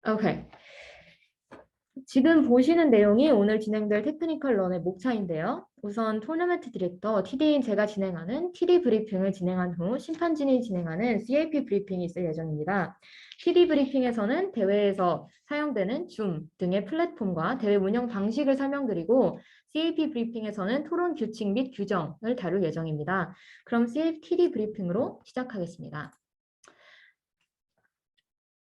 Okay. 지금 보시는 내용이 오늘 진행될 테크니컬 런의 목차인데요. 우선 토너먼트 디렉터 TD인 제가 진행하는 TD 브리핑을 진행한 후 심판진이 진행하는 CAP 브리핑이 있을 예정입니다. TD 브리핑에서는 대회에서 사용되는 줌 등의 플랫폼과 대회 운영 방식을 설명드리고 CAP 브리핑에서는 토론 규칙 및 규정을 다룰 예정입니다. 그럼 TD 브리핑으로 시작하겠습니다.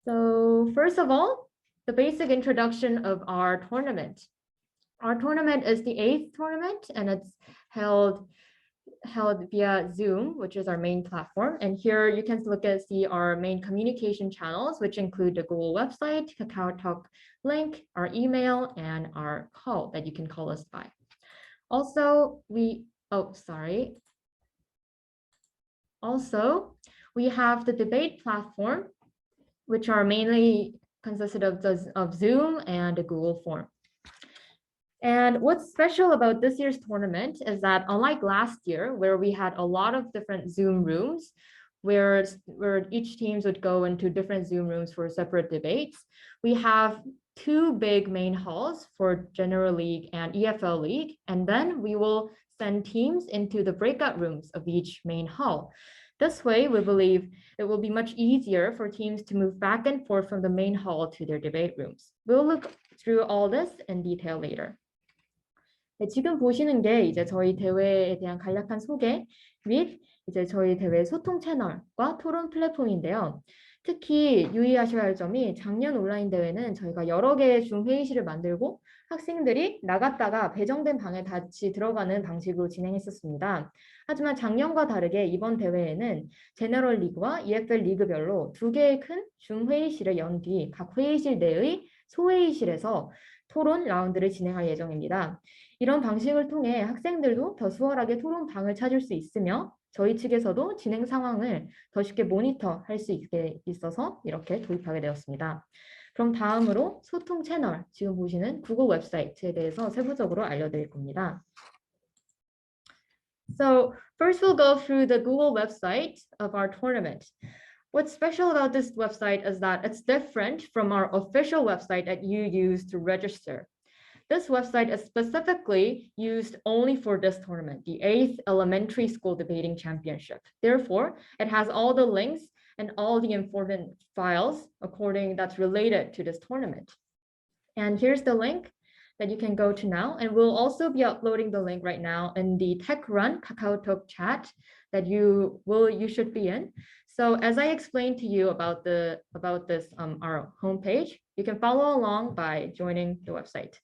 So first of all, the basic introduction of our tournament. Our tournament is the 8th tournament and it's held via Zoom, which is our main platform. And here you can see our main communication channels, which include the Google website, KakaoTalk link, our email, and our call that you can call us by. Also, we have the debate platform, which are mainly consisted of Zoom and a Google form. And what's special about this year's tournament is that unlike last year, where we had a lot of different Zoom rooms, where each teams would go into different Zoom rooms for separate debates, we have two big main halls for General League and EFL League, and then we will send teams into the breakout rooms of each main hall. This way, we believe it will be much easier for teams to move back and forth from the main hall to their debate rooms. We'll look through all this in detail later. 네, 지금 보시는 게 이제 저희 대회에 대한 간략한 소개 및 이제 저희 대회 소통 채널과 토론 플랫폼인데요. 특히 유의하셔야 할 점이 작년 온라인 대회는 저희가 여러 개의 줌 회의실을 만들고 학생들이 나갔다가 배정된 방에 다시 들어가는 방식으로 진행했었습니다. 하지만 작년과 다르게 이번 대회에는 제너럴 리그와 EFL 리그별로 두 개의 큰 줌 회의실을 연 뒤 각 회의실 내의 소회의실에서 토론 라운드를 진행할 예정입니다. 이런 방식을 통해 학생들도 더 수월하게 토론방을 찾을 수 있으며 저희 측에서도 진행 상황을 더 쉽게 모니터할 수 있게 있어서 이렇게 도입하게 되었습니다. 그럼 다음으로 소통 채널, 지금 보시는 구글 웹사이트에 대해서 세부적으로 알려드릴 겁니다. So first we'll go through the Google website of our tournament. What's special about this website is that it's different from our official website that you use to register. This website is specifically used only for this tournament, the 8th Elementary School Debating Championship. Therefore, it has all the links and all the important files that's related to this tournament. And here's the link that you can go to now. And we'll also be uploading the link right now in the Tech Run KakaoTalk chat that you should be in. So as I explained to you about this our homepage, you can follow along by joining the website.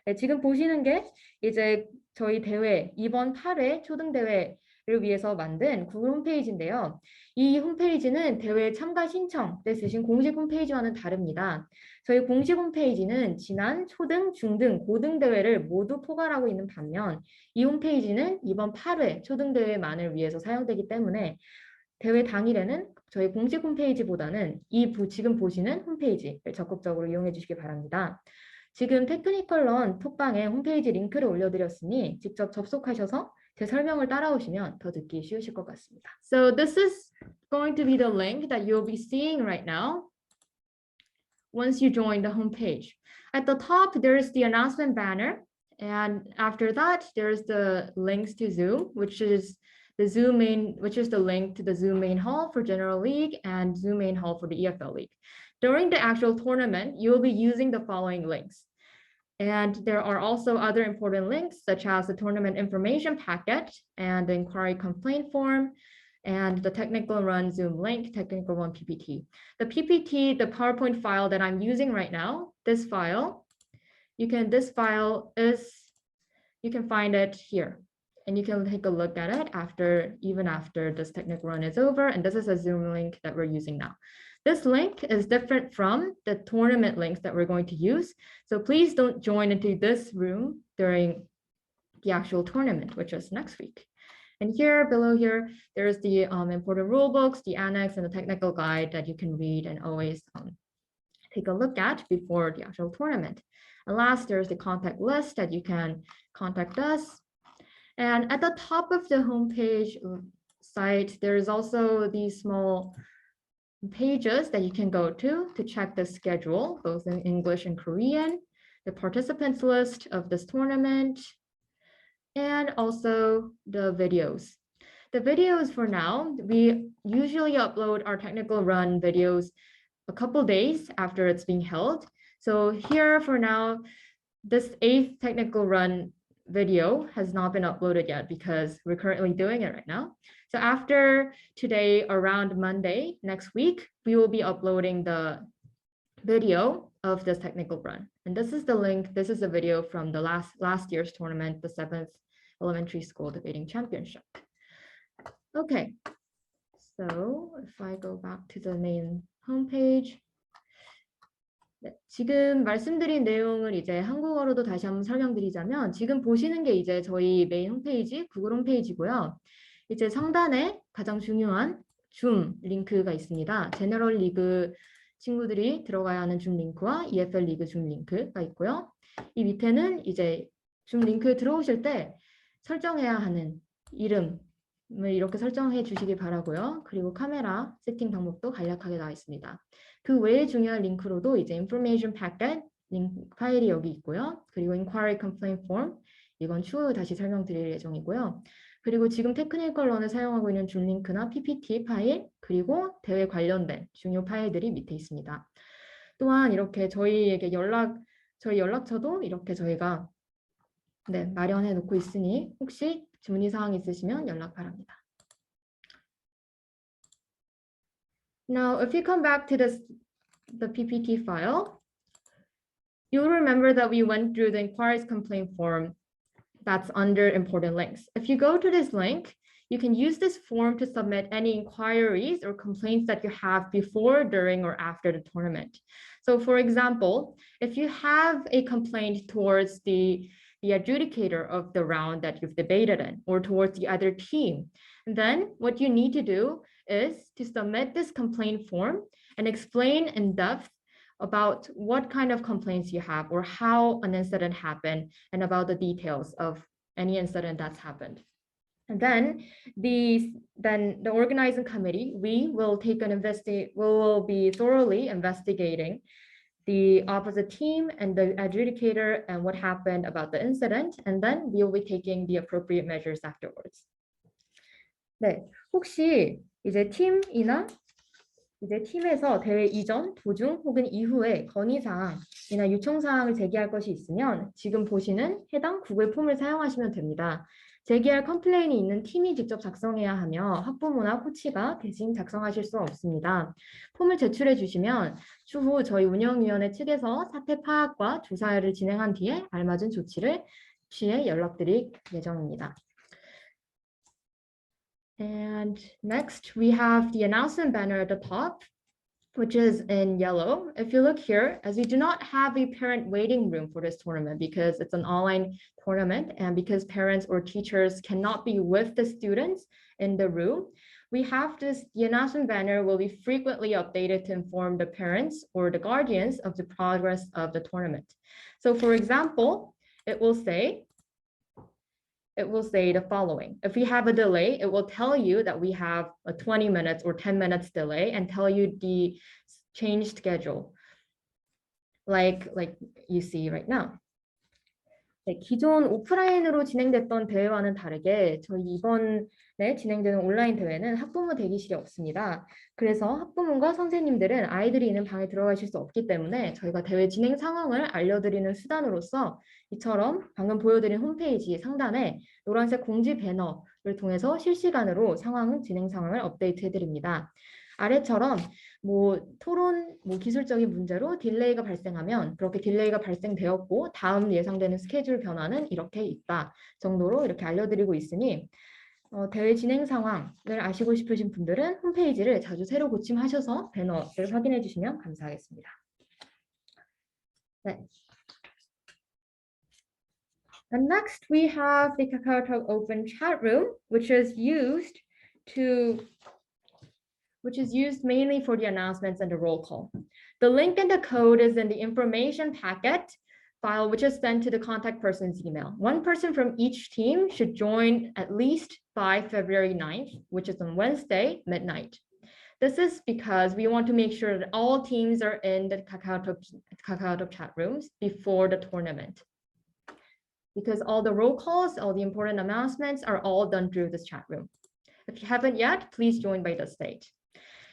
네, 지금 보시는 게 이제 저희 대회 이번 8회 초등대회를 위해서 만든 구글 홈페이지인데요. 이 홈페이지는 대회 참가 신청 때 쓰신 공식 홈페이지와는 다릅니다. 저희 공식 홈페이지는 지난 초등, 중등, 고등 대회를 모두 포괄하고 있는 반면 이 홈페이지는 이번 8회 초등대회만을 위해서 사용되기 때문에 대회 당일에는 저희 공식 홈페이지보다는 지금 보시는 홈페이지를 적극적으로 이용해 주시기 바랍니다. 지금 테크니컬 런 톡방에 홈페이지 링크를 올려드렸으니 직접 접속하셔서 제 설명을 따라오시면 더 듣기 쉬우실 것 같습니다. So this is going to be the link that you'll be seeing right now once you join the homepage. At the top, there is the announcement banner, and after that, there's the links to Zoom, which is the link to the Zoom main hall for General League and Zoom main hall for the EFL League. During the actual tournament, you will be using the following links. And there are also other important links, such as the tournament information packet and the inquiry complaint form, and the Technical Run Zoom link, Technical Run PPT. The PPT, the PowerPoint file that I'm using right now, this file, you can find it here. And you can take a look at it even after this technical run is over. And this is a Zoom link that we're using now. This link is different from the tournament links that we're going to use. So please don't join into this room during the actual tournament, which is next week. And here, below here, there's the important rule books, the annex, and the technical guide that you can read and always take a look at before the actual tournament. And last, there's the contact list that you can contact us. And at the top of the homepage site, there is also these small pages that you can go to check the schedule, both in English and Korean, the participants list of this tournament, and also the videos. The videos for now, we usually upload our technical run videos a couple days after it's being held. So here for now, this 8th technical run video has not been uploaded yet because we're currently doing it right now. So after today, around Monday next week, we will be uploading the video of this technical run. And this is the link. This is a video from the last year's tournament, the 7th Elementary School Debating Championship. Okay, so if I go back to the main homepage. 네, 지금 말씀드린 내용을 이제 한국어로도 다시 한번 설명드리자면 지금 보시는 게 이제 저희 메인 홈페이지, 구글 홈페이지고요. 이제 상단에 가장 중요한 줌 링크가 있습니다. 제너럴 리그 친구들이 들어가야 하는 줌 링크와 EFL 리그 줌 링크가 있고요. 이 밑에는 이제 줌 링크에 들어오실 때 설정해야 하는 이름을 이렇게 설정해 주시기 바라고요. 그리고 카메라 세팅 방법도 간략하게 나와 있습니다. 그 외에 중요한 링크로도 이제 information packet 링크 파일이 여기 있고요. 그리고 inquiry complaint form 이건 추후 다시 설명드릴 예정이고요. 그리고 지금 테크니컬 런을 사용하고 있는 줌 링크나 PPT 파일 그리고 대회 관련된 중요 파일들이 밑에 있습니다. 또한 이렇게 저희에게 저희 연락처도 이렇게 저희가 마련해 놓고 있으니 혹시 문의사항 있으시면 연락 바랍니다. Now, if you come back to the PPT file, you'll remember that we went through the inquiries complaint form that's under important links. If you go to this link, you can use this form to submit any inquiries or complaints that you have before, during, or after the tournament. So for example, if you have a complaint towards the adjudicator of the round that you've debated in, or towards the other team, then what you need to do is to submit this complaint form and explain in depth about what kind of complaints you have or how an incident happened and about the details of any incident that's happened. And then the organizing committee, we will be thoroughly investigating the opposite team and the adjudicator and what happened about the incident, and then we will be taking the appropriate measures afterwards. 네, 혹시 이제 팀에서 대회 이전, 도중 혹은 이후에 건의사항이나 요청사항을 제기할 것이 있으면 지금 보시는 해당 구글 폼을 사용하시면 됩니다. 제기할 컴플레인이 있는 팀이 직접 작성해야 하며 학부모나 코치가 대신 작성하실 수 없습니다. 폼을 제출해 주시면 추후 저희 운영위원회 측에서 사태 파악과 조사를 진행한 뒤에 알맞은 조치를 취해 연락드릴 예정입니다. And next, we have the announcement banner at the top, which is in yellow. If you look here, as we do not have a parent waiting room for this tournament because it's an online tournament and because parents or teachers cannot be with the students in the room, we have the announcement banner will be frequently updated to inform the parents or the guardians of the progress of the tournament. So for example, it will say the following. If we have a delay, it will tell you that we have a 20 minutes or 10 minutes delay and tell you the changed schedule, like you see right now. 네, 기존 오프라인으로 진행됐던 대회와는 다르게 저희 이번에 진행되는 온라인 대회는 학부모 대기실이 없습니다. 그래서 학부모과 선생님들은 아이들이 있는 방에 들어가실 수 없기 때문에 저희가 대회 진행 상황을 알려드리는 수단으로서 이처럼 방금 보여드린 홈페이지 상단에 노란색 공지 배너를 통해서 실시간으로 진행 상황을 업데이트해드립니다. 아래처럼 토론 기술적인 문제로 딜레이가 발생하면 그렇게 딜레이가 발생되었고 다음 예상되는 스케줄 변화는 이렇게 있다 정도로 이렇게 알려드리고 있으니 대회 진행 상황을 아시고 싶으신 분들은 홈페이지를 자주 새로 고침하셔서 배너를 확인해 주시면 감사하겠습니다. 네. And next we have the KakaoTalk Open Chat Room, which is used mainly for the announcements and the roll call. The link and the code is in the information packet file, which is sent to the contact person's email. One person from each team should join at least by February 9th, which is on Wednesday, midnight. This is because we want to make sure that all teams are in the KakaoTalk chat rooms before the tournament. Because all the roll calls, all the important announcements are all done through this chat room. If you haven't yet, please join by the stage.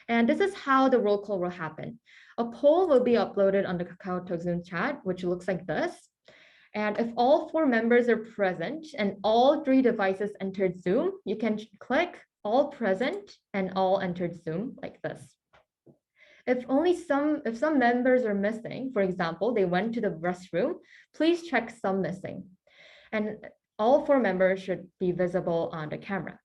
And this is how the roll call will happen. A poll will be uploaded on the KakaoTalk Zoom chat, which looks like this. And if all 4 members are present and all 3 devices entered Zoom, you can click all present and all entered Zoom like this. If some members are missing, for example, they went to the restroom, please check some missing. And all 4 members should be visible on the camera.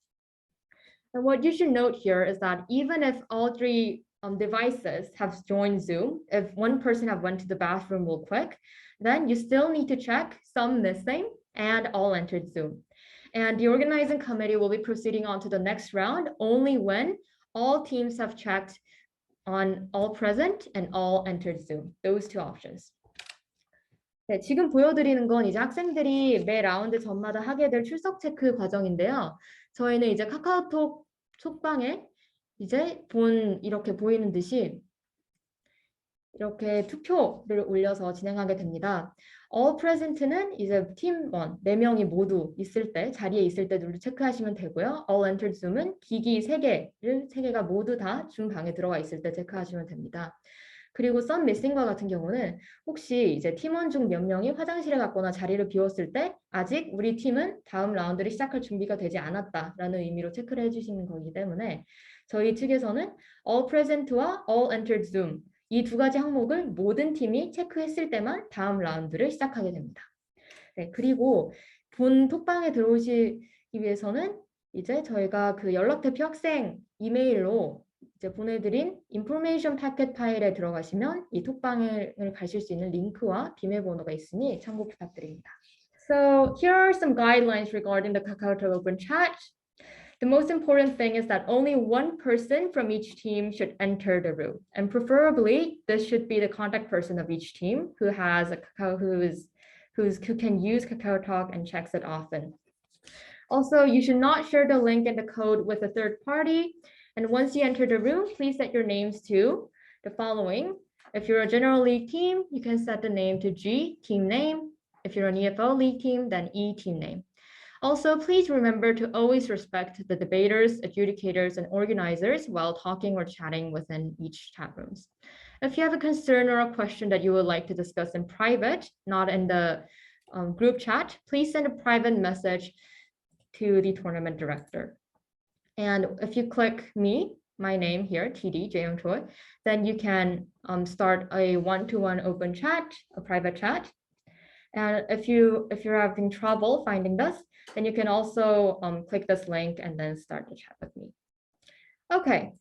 And what you should note here is that even if all 3 devices have joined Zoom, if one person have went to the bathroom real quick, then you still need to check some missing and all entered Zoom. And the organizing committee will be proceeding on to the next round only when all teams have checked on all present and all entered Zoom. Those 2 options. 네, 지금 보여드리는 건 이제 학생들이 매 라운드 전마다 하게 될 출석 체크 과정인데요. 저희는 이제 카카오톡 톡방에 이제 이렇게 보이는 듯이 이렇게 투표를 올려서 진행하게 됩니다. All present는 이제 팀 1, 4명이 모두 있을 때, 자리에 있을 때 눌러 체크하시면 되고요. All entered Zoom은 기기 3개가 모두 다 줌 방에 들어가 있을 때 체크하시면 됩니다. 그리고 some missing과 같은 경우는 혹시 이제 팀원 중 몇 명이 화장실에 갔거나 자리를 비웠을 때 아직 우리 팀은 다음 라운드를 시작할 준비가 되지 않았다라는 의미로 체크를 해주시는 거기 때문에 저희 측에서는 all present와 all entered Zoom 이 2가지 항목을 모든 팀이 체크했을 때만 다음 라운드를 시작하게 됩니다. 네, 그리고 본 톡방에 들어오시기 위해서는 이제 저희가 그 연락대표 학생 이메일로 이제 보내드린 인포메이션 패킷 파일에 들어가시면 이 톡방을 가실 수 있는 링크와 비밀번호가 있으니 참고 부탁드립니다. So here are some guidelines regarding the KakaoTalk Open Chat. The most important thing is that only one person from each team should enter the room, and preferably this should be the contact person of each team who has a who can use KakaoTalk and checks it often. Also, you should not share the link and the code with a third party. And once you enter the room, please set your names to the following. If you're a general league team, you can set the name to G, team name. If you're an EFL league team, then E, team name. Also, please remember to always respect the debaters, adjudicators, and organizers while talking or chatting within each chat rooms. If you have a concern or a question that you would like to discuss in private, not in the group chat, please send a private message to the tournament director. And if you click me, my name here, TD, Jaeyoung Choi, then you can start a one-to-one open chat, a private chat. And if you're having trouble finding this, then you can also click this link and then start the chat with me. Okay,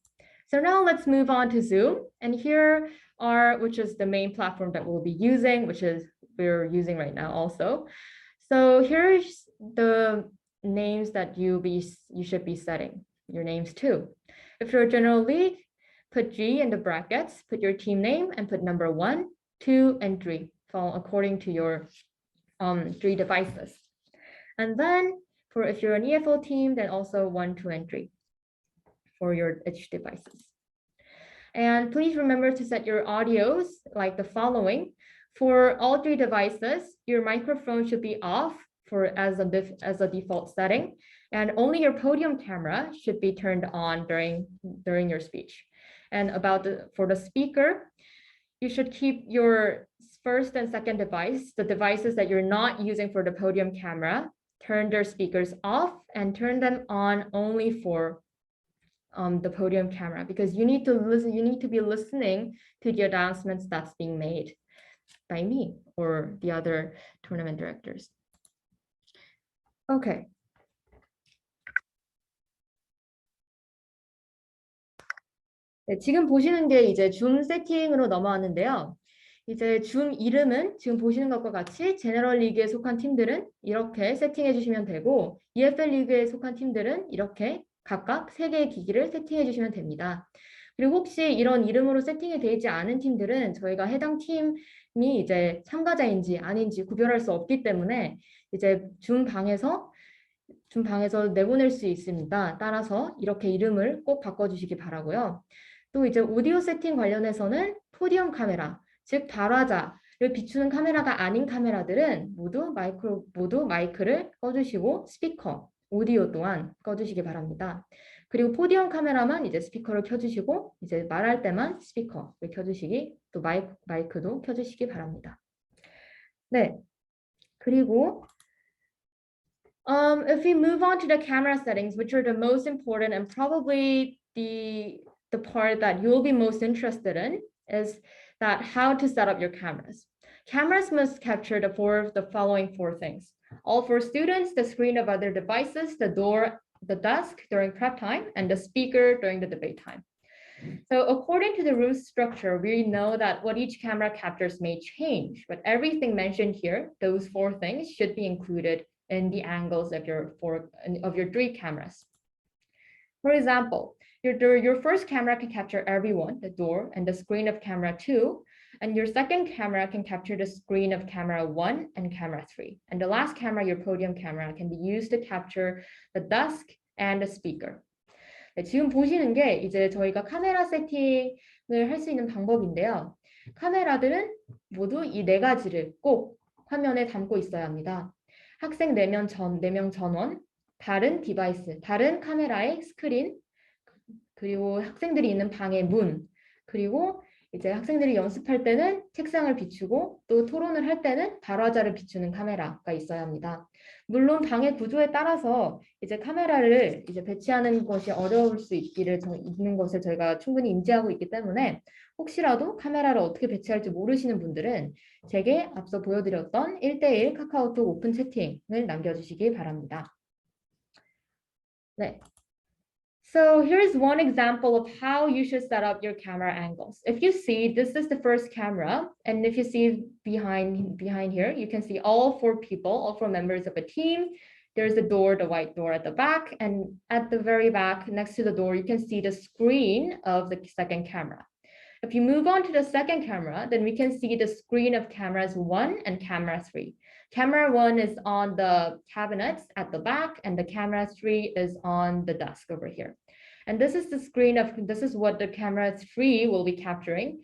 so now let's move on to Zoom. And here are, which is the main platform that we'll be using, which is we're using right now also. So here's the names that you should be setting your names to. If you're a general league, put G in the brackets, put your team name and put number 1, 2, and 3, according to your 3 devices. And then for if you're an EFO team, then also 1, 2, and 3 for your each devices. And please remember to set your audios like the following. For all 3 devices, your microphone should be off as a default setting, and only your podium camera should be turned on during your speech. And for the speaker, you should keep your first and second device, the devices that you're not using for the podium camera, turn their speakers off and turn them on only for the podium camera, because you need to be listening to the announcements that's being made by me or the other tournament directors. Okay. 네, 지금 보시는 게 이제 줌 세팅으로 넘어왔는데요. 이제 줌 이름은 지금 보시는 것과 같이 제너럴 리그에 속한 팀들은 이렇게 세팅해 주시면 되고, EFL 리그에 속한 팀들은 이렇게 각각 3개의 기기를 세팅해 주시면 됩니다. 그리고 혹시 이런 이름으로 세팅이 되어 있지 않은 팀들은 저희가 해당 팀이 이제 참가자인지 아닌지 구별할 수 없기 때문에 이제 줌 방에서 내보낼 수 있습니다. 따라서 이렇게 이름을 꼭 바꿔주시기 바라고요. 또 이제 오디오 세팅 관련해서는 포디움 카메라, 즉 발화자를 비추는 카메라가 아닌 카메라들은 모두 마이크를 꺼주시고 스피커, 오디오 또한 꺼주시기 바랍니다. 그리고 포디움 카메라만 이제 스피커를 켜주시고 이제 말할 때만 스피커를 켜주시기, 또 마이크도 켜주시기 바랍니다. 네, 그리고 if we move on to the camera settings, which are the most important and probably the part that you will be most interested in, is that how to set up your cameras. Cameras must capture the following four things. All for students, the screen of other devices, the door, the desk during prep time, and the speaker during the debate time. So according to the room structure, we know that what each camera captures may change, but everything mentioned here, those four things, should be included in the angles of your three cameras. For example, your first camera can capture everyone, the door, and the screen of camera 2, and your second camera can capture the screen of camera 1 and camera 3. And the last camera, your podium camera, can be used to capture the desk and the speaker. 네, 지금 보시는 게 이제 저희가 카메라 세팅을 할 수 있는 방법인데요. 카메라들은 모두 이 네 가지를 꼭 화면에 담고 있어야 합니다. 학생 4명 전원, 다른 디바이스, 다른 카메라의 스크린, 그리고 학생들이 있는 방의 문, 그리고 이제 학생들이 연습할 때는 책상을 비추고 또 토론을 할 때는 발화자를 비추는 카메라가 있어야 합니다. 물론 방의 구조에 따라서 이제 카메라를 이제 배치하는 것이 어려울 수 있는 것을 저희가 충분히 인지하고 있기 때문에 혹시라도 카메라를 어떻게 배치할지 모르시는 분들은 제게 앞서 보여드렸던 1:1 카카오톡 오픈 채팅을 남겨주시기 바랍니다. 네. So here's one example of how you should set up your camera angles. If you see, this is the first camera, and if you see behind here, you can see all four people, all four members of a team. There's the door, the white door at the back, and at the very back, next to the door, you can see the screen of the second camera. If you move on to the second camera, then we can see the screen of cameras 1 and camera 3. Camera 1 is on the cabinets at the back, and the camera 3 is on the desk over here. And this is the screen this is what the camera 3 will be capturing.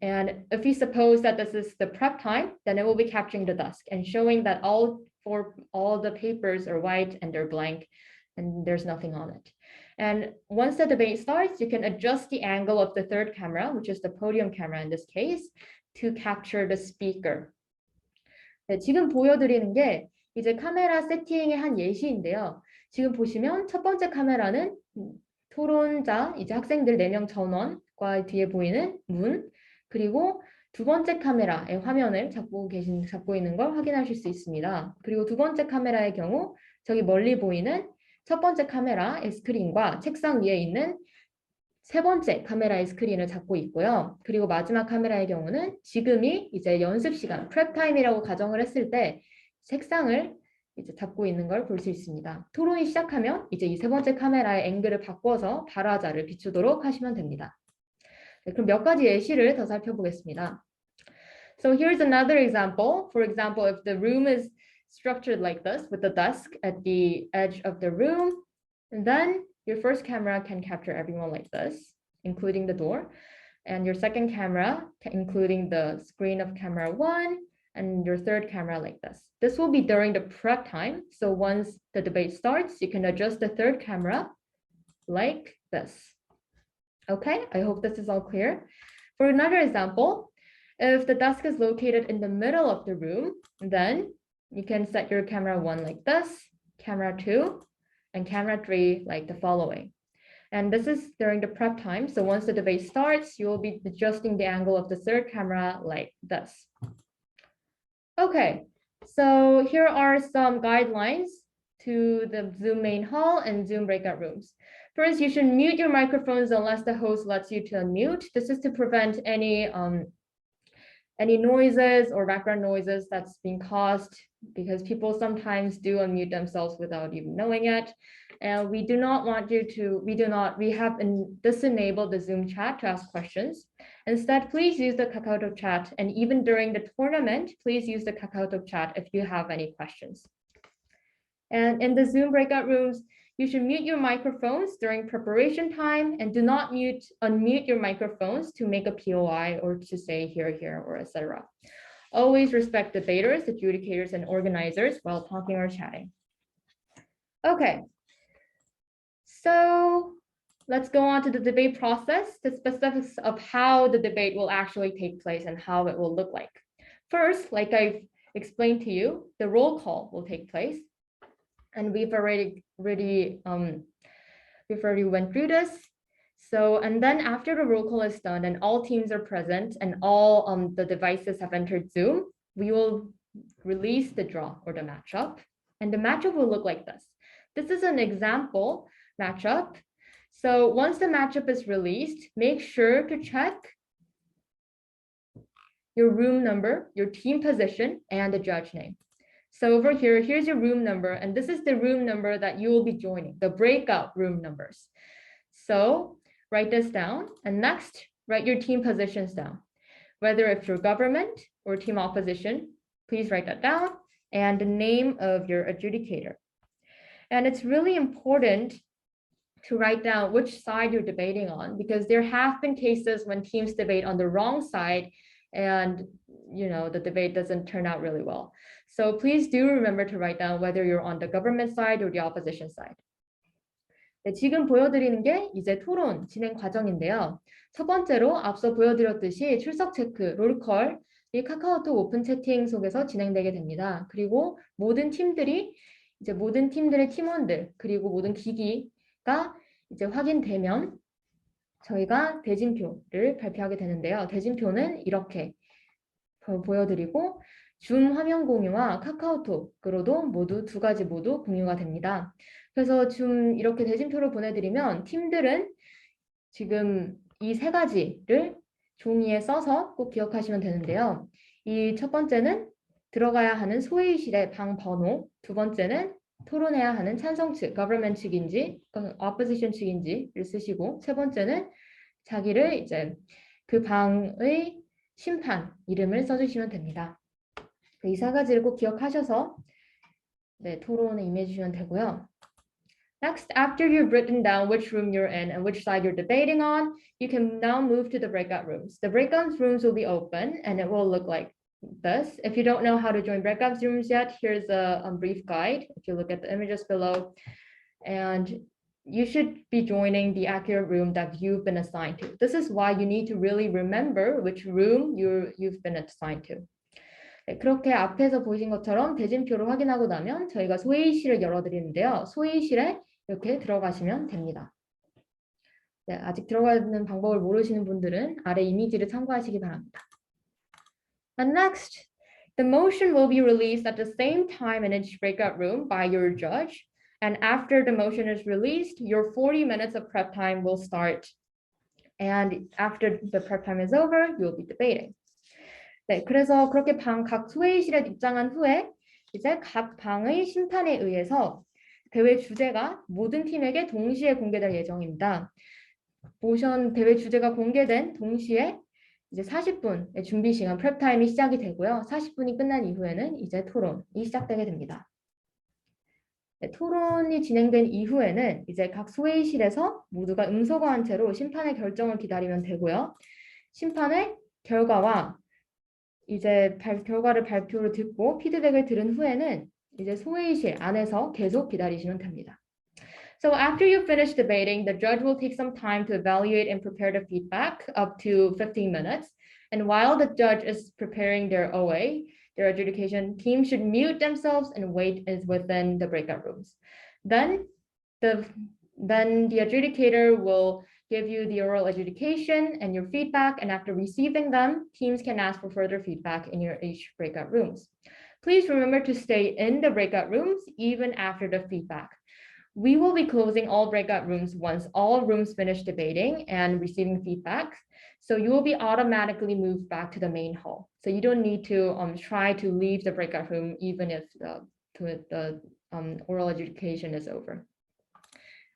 And if we suppose that this is the prep time, then it will be capturing the desk and showing that all the papers are white and they're blank and there's nothing on it. And once the debate starts, you can adjust the angle of the third camera, which is the podium camera in this case, to capture the speaker. 네, 지금 보여드리는 게 이제 카메라 세팅의 한 예시인데요. 지금 보시면 첫 번째 카메라는 토론자, 이제 학생들 4명 전원과 뒤에 보이는 문, 그리고 두 번째 카메라의 화면을 잡고 있는 걸 확인하실 수 있습니다. 그리고 두 번째 카메라의 경우 저기 멀리 보이는 첫 번째 카메라의 스크린과 책상 위에 있는 세 번째 카메라의 스크린을 잡고 있고요. 그리고 마지막 카메라의 경우는 지금이 이제 연습 시간, 프랩 타임이라고 가정을 했을 때 책상을 이제 잡고 있는 걸 볼 수 있습니다. 토론이 시작하면 이제 이 세 번째 카메라의 앵글을 바꿔서 발화자를 비추도록 하시면 됩니다. 네, 그럼 몇 가지 예시를 더 살펴보겠습니다. So here's another example. For example, if the room is structured like this with the desk at the edge of the room, and then your first camera can capture everyone like this, including the door, and your second camera, including the screen of camera 1, and your third camera like this. This will be during the prep time. So once the debate starts, you can adjust the third camera like this. Okay, I hope this is all clear. For another example, if the desk is located in the middle of the room, then you can set your camera 1 like this, camera 2, and camera 3 like the following. And this is during the prep time. So once the debate starts, you will be adjusting the angle of the third camera like this. Okay, so here are some guidelines to the Zoom main hall and Zoom breakout rooms. First, you should mute your microphones unless the host lets you to unmute. This is to prevent any noises or background noises that's being caused because people sometimes do unmute themselves without even knowing it. And we have disenabled the Zoom chat to ask questions. Instead, please use the KakaoTalk chat. And even during the tournament, please use the KakaoTalk chat if you have any questions. And in the Zoom breakout rooms, You should mute your microphones during preparation time and do not unmute your microphones to make a POI or to say here, or etc. Always respect debaters, adjudicators, and organizers while talking or chatting. Okay, so let's go on to the debate process, the specifics of how the debate will actually take place and how it will look like. First, like I've explained to you, the roll call will take place. And we've already went through this. So, and then after the roll call is done and all teams are present and all the devices have entered Zoom, we will release the draw or the matchup. And the matchup will look like this. This is an example matchup. So once the matchup is released, make sure to check your room number, your team position, and the judge name. So over here, here's your room number, and this is the room number that you will be joining, the breakout room numbers. So write this down, and next, write your team positions down. Whether if you're government or team opposition, please write that down, and the name of your adjudicator. And it's really important to write down which side you're debating on, because there have been cases when teams debate on the wrong side, and the debate doesn't turn out really well. So please do remember to write down whether you're on the government side or the opposition side. 네, 지금 보여드리는 게 이제 토론 진행 과정인데요. 첫 번째로 앞서 보여드렸듯이 출석 체크, 롤컬, 이 카카오톡 오픈 채팅 속에서 진행되게 됩니다. 그리고 모든 팀들의 팀원들, 그리고 모든 기기가 이제 확인되면 저희가 대진표를 발표하게 되는데요. 대진표는 이렇게 보여드리고 줌 화면 공유와 카카오톡으로도 모두 두 가지 모두 공유가 됩니다. 그래서 줌 이렇게 대진표를 보내드리면 팀들은 지금 이 세 가지를 종이에 써서 꼭 기억하시면 되는데요. 이 첫 번째는 들어가야 하는 소회의실의 방 번호, 두 번째는 토론해야 하는 찬성 측, government 측인지, opposition 측인지를 쓰시고, 세 번째는 자기를 이제 그 방의 심판 이름을 써주시면 됩니다. 이 세 가지를 꼭 기억하셔서 토론에 임해주시면 되고요. Next, after you've written down which room you're in and which side you're debating on, you can now move to the breakout rooms. The breakout rooms will be open and it will look like this. If you don't know how to join breakout rooms yet, here's a brief guide. If you look at the images below, and you should be joining the accurate room that you've been assigned to. This is why you need to really remember which room you've been assigned to. 네, 그렇게 앞에서 보신 것처럼 대진표를 확인하고 나면 저희가 소회의실을 열어드리는데요. 소회의실에 이렇게 들어가시면 됩니다. 네, 아직 들어가는 방법을 모르시는 분들은 아래 이미지를 참고하시기 바랍니다. And next, the motion will be released at the same time in each breakout room by your judge. And after the motion is released, your 40 minutes of prep time will start. And after the prep time is over, you'll be debating. 네, 그래서 그렇게 각 소회의실에 입장한 후에 이제 각 방의 심판에 의해서 대회 주제가 모든 팀에게 동시에 공개될 예정입니다. 대회 주제가 공개된 동시에 이제 40분의 준비 시간, 프랩 타임이 시작이 되고요. 40분이 끝난 이후에는 이제 토론이 시작되게 됩니다. 네, 토론이 진행된 이후에는 이제 각 소회의실에서 모두가 음소거한 채로 심판의 결정을 기다리면 되고요. 심판의 결과와 이제 결과를 발표를 듣고 피드백을 들은 후에는 이제 소회의실 안에서 계속 기다리시면 됩니다. So after you finish debating, the judge will take some time to evaluate and prepare the feedback up to 15 minutes. And while the judge is preparing their OA, their adjudication, team should mute themselves and wait within the breakout rooms. Then the adjudicator will give you the oral adjudication and your feedback, and after receiving them, teams can ask for further feedback in your each breakout rooms. Please remember to stay in the breakout rooms even after the feedback. We will be closing all breakout rooms once all rooms finish debating and receiving feedback. So you will be automatically moved back to the main hall. So you don't need to try to leave the breakout room even if the oral adjudication is over.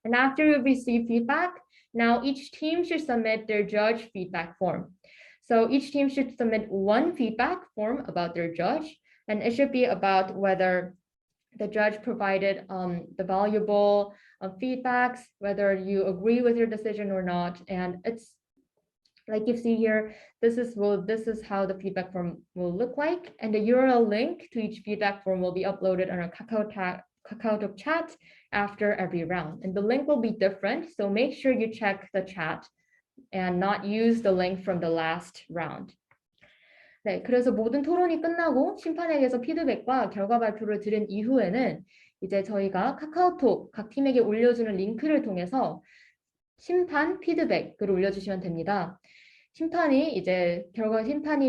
And after you receive feedback, now each team should submit their judge feedback form. So each team should submit one feedback form about their judge, and it should be about whether The judge provided the valuable feedbacks, whether you agree with your decision or not. And it's like you see here, this is how the feedback form will look like. And the URL link to each feedback form will be uploaded on our KakaoTalk chat after every round. And the link will be different, so make sure you check the chat and not use the link from the last round. 네, 그래서 모든 토론이 끝나고 심판에게서 피드백과 결과 발표를 들은 이후에는 이제 저희가 카카오톡 각 팀에게 올려주는 링크를 통해서 심판 피드백을 올려주시면 됩니다. 심판이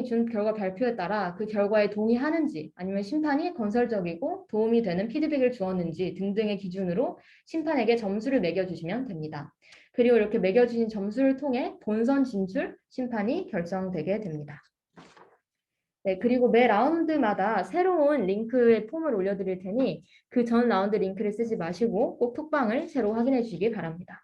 준 결과 발표에 따라 그 결과에 동의하는지 아니면 심판이 건설적이고 도움이 되는 피드백을 주었는지 등등의 기준으로 심판에게 점수를 매겨주시면 됩니다. 그리고 이렇게 매겨주신 점수를 통해 본선 진출 심판이 결정되게 됩니다. 네, 그리고 매 라운드마다 새로운 링크의 폼을 올려드릴 테니 그 전 라운드 링크를 쓰지 마시고 꼭 톡방을 새로 확인해 주시기 바랍니다.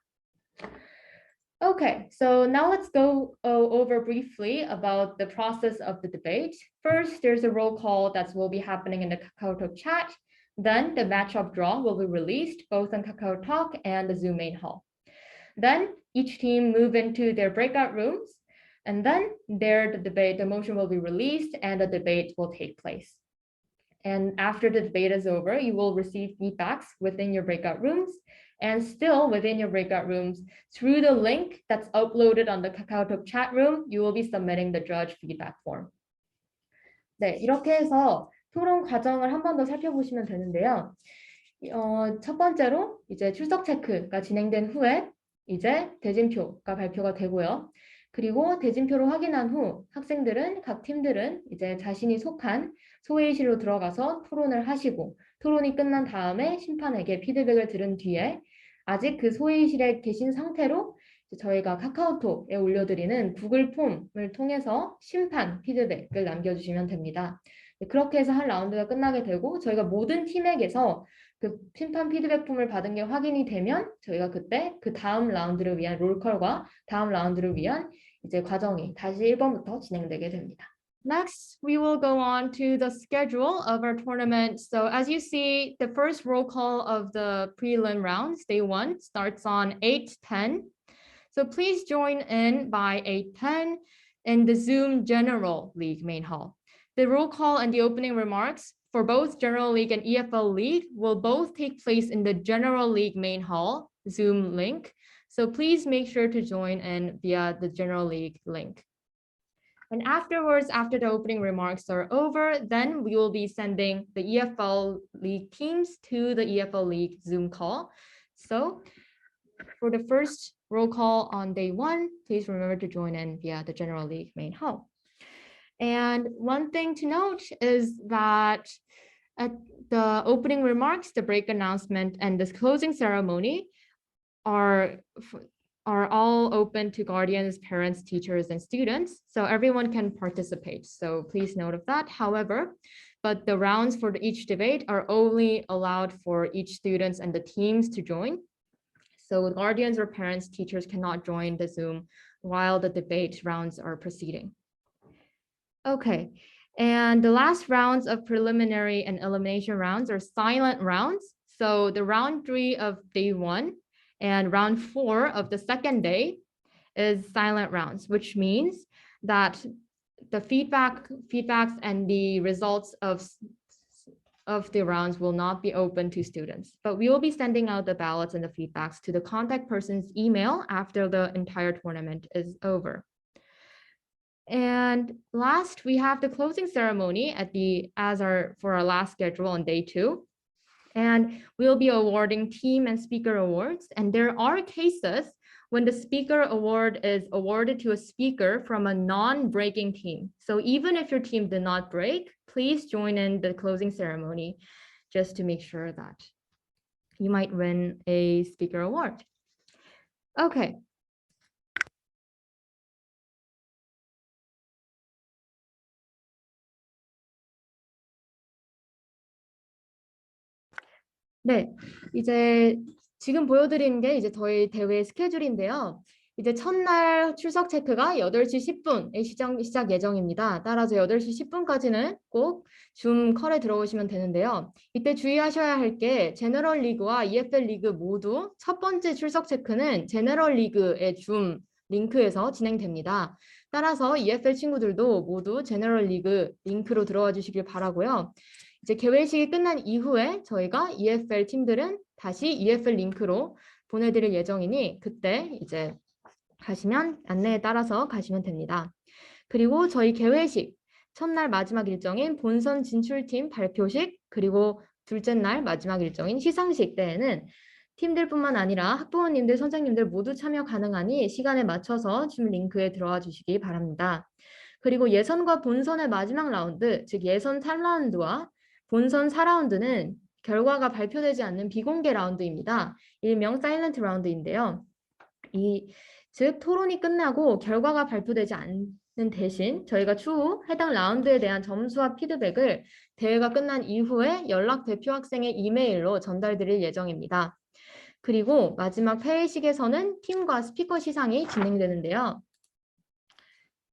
Okay, so now let's go over briefly about the process of the debate. First, there's a roll call that will be happening in the KakaoTalk chat. Then the matchup draw will be released both on KakaoTalk and the Zoom main hall. Then each team move into their breakout rooms, and then the motion will be released and the debate will take place. And after the debate is over, you will receive feedbacks within your breakout rooms. And still within your breakout rooms, through the link that's uploaded on the KakaoTalk chat room, you will be submitting the judge feedback form. 네, 이렇게 해서 토론 과정을 한 번 더 살펴보시면 되는데요. 첫 번째로 이제 출석 체크가 진행된 후에 이제 대진표가 발표가 되고요. 그리고 대진표를 확인한 후 학생들은 각 팀들은 이제 자신이 속한 소회의실로 들어가서 토론을 하시고 토론이 끝난 다음에 심판에게 피드백을 들은 뒤에 아직 그 소회의실에 계신 상태로 저희가 카카오톡에 올려드리는 구글 폼을 통해서 심판 피드백을 남겨주시면 됩니다. 그렇게 해서 한 라운드가 끝나게 되고 저희가 모든 팀에게서 그 심판 피드백 폼을 받은 게 확인이 되면 저희가 그때 그 다음 라운드를 위한 롤컬과 다음 라운드를 위한 이제 과정이 다시 1번부터 진행되게 됩니다. Next, we will go on to the schedule of our tournament. So as you see, the first roll call of the prelim rounds, day 1, starts on 8:10. So please join in by 8:10 in the Zoom General League main hall. The roll call and the opening remarks for both General League and EFL League will both take place in the General League main hall Zoom link. So please make sure to join in via the General League link. And afterwards, after the opening remarks are over, then we will be sending the EFL League teams to the EFL League Zoom call. So for the first roll call on day 1, please remember to join in via the General League main hall. And one thing to note is that at the opening remarks, the break announcement, and the closing ceremony are all open to guardians, parents, teachers, and students, so everyone can participate. So please note of that. However, but the rounds for each debate are only allowed for each students and the teams to join. So guardians or parents, teachers cannot join the Zoom while the debate rounds are proceeding. Okay, and the last rounds of preliminary and elimination rounds are silent rounds. So the round 3 of day 1 and round 4 of the second day is silent rounds, which means that the feedbacks and the results of the rounds will not be open to students, but we will be sending out the ballots and the feedbacks to the contact person's email after the entire tournament is over. And last, we have the closing ceremony for our last schedule on day 2. And we'll be awarding team and speaker awards. And there are cases when the speaker award is awarded to a speaker from a non-breaking team. So even if your team did not break, please join in the closing ceremony just to make sure that you might win a speaker award. Okay. 네, 이제 지금 보여드리는 게 이제 저희 대회 스케줄인데요. 이제 첫날 출석 체크가 8시 10분에 시작 예정입니다. 따라서 8시 10분까지는 꼭 줌 컬에 들어오시면 되는데요. 이때 주의하셔야 할 게 제너럴 리그와 EFL 리그 모두 첫 번째 출석 체크는 제너럴 리그의 줌 링크에서 진행됩니다. 따라서 EFL 친구들도 모두 제너럴 리그 링크로 들어와 주시길 바라고요. 이제 개회식이 끝난 이후에 저희가 EFL 팀들은 다시 EFL 링크로 보내드릴 예정이니 그때 이제 가시면 안내에 따라서 가시면 됩니다. 그리고 저희 개회식 첫날 마지막 일정인 본선 진출팀 발표식 그리고 둘째 날 마지막 일정인 시상식 때에는 팀들뿐만 아니라 학부모님들, 선생님들 모두 참여 가능하니 시간에 맞춰서 줌 링크에 들어와 주시기 바랍니다. 그리고 예선과 본선의 마지막 라운드, 즉 예선 3라운드와 본선 4라운드는 결과가 발표되지 않는 비공개 라운드입니다. 일명 사일런트 라운드인데요. 즉 토론이 끝나고 결과가 발표되지 않는 대신 저희가 추후 해당 라운드에 대한 점수와 피드백을 대회가 끝난 이후에 연락 대표 학생의 이메일로 전달드릴 예정입니다. 그리고 마지막 회의식에서는 팀과 스피커 시상이 진행되는데요.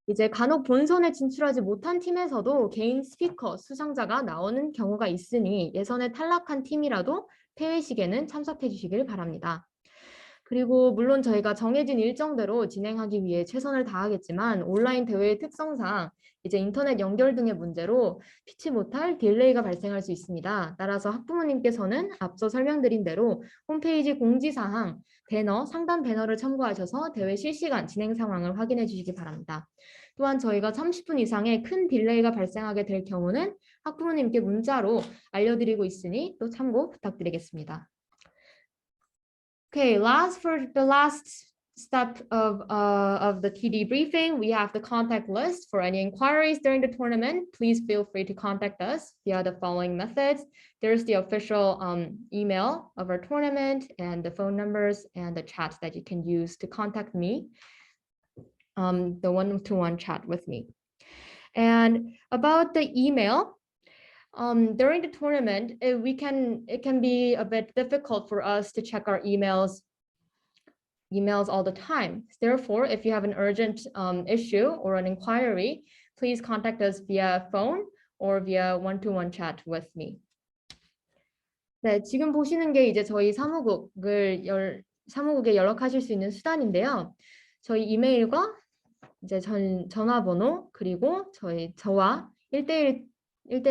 이제 간혹 본선에 진출하지 못한 팀에서도 개인 스피커 수상자가 나오는 경우가 있으니 예선에 탈락한 팀이라도 폐회식에는 참석해 주시길 바랍니다. 그리고 물론 저희가 정해진 일정대로 진행하기 위해 최선을 다하겠지만 온라인 대회의 특성상 이제 인터넷 연결 등의 문제로 피치 못할 딜레이가 발생할 수 있습니다. 따라서 학부모님께서는 앞서 설명드린 대로 홈페이지 공지사항, 배너, 상단 배너를 참고하셔서 대회 실시간 진행 상황을 확인해 주시기 바랍니다. 또한 저희가 30분 이상의 큰 딜레이가 발생하게 될 경우는 학부모님께 문자로 알려드리고 있으니 또 참고 부탁드리겠습니다. Okay, for the last step of the TD briefing, we have the contact list. For any inquiries during the tournament, please feel free to contact us via the following methods. There's the official email of our tournament and the phone numbers and the chat that you can use to contact me, the one-to-one chat with me. And about the email, during the tournament, it can be a bit difficult for us to check our emails all the time. Therefore, if you have an urgent issue or an inquiry, please contact us via phone or via one-to-one chat with me. 네, 지금 보시는 게 이제 저희 사무국에 연락하실 수 있는 수단인데요. 저희 이메일과 이제 전화번호 그리고 저와 1대1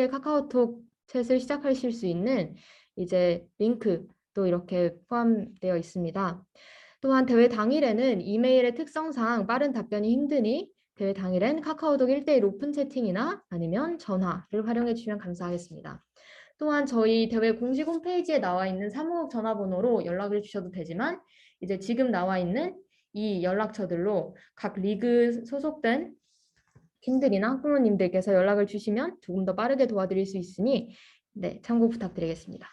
카카오톡 챗을 시작하실 수 있는 이제 링크도 이렇게 포함되어 있습니다. 또한 대회 당일에는 이메일의 특성상 빠른 답변이 힘드니 대회 당일엔 카카오톡 1대1 오픈 채팅이나 아니면 전화를 활용해 주시면 감사하겠습니다. 또한 저희 대회 공식 홈페이지에 나와 있는 사무국 전화번호로 연락을 주셔도 되지만 이제 지금 나와 있는 이 연락처들로 각 리그 소속된 팀들이나 학부모님들께서 연락을 주시면 조금 더 빠르게 도와드릴 수 있으니 네, 참고 부탁드리겠습니다.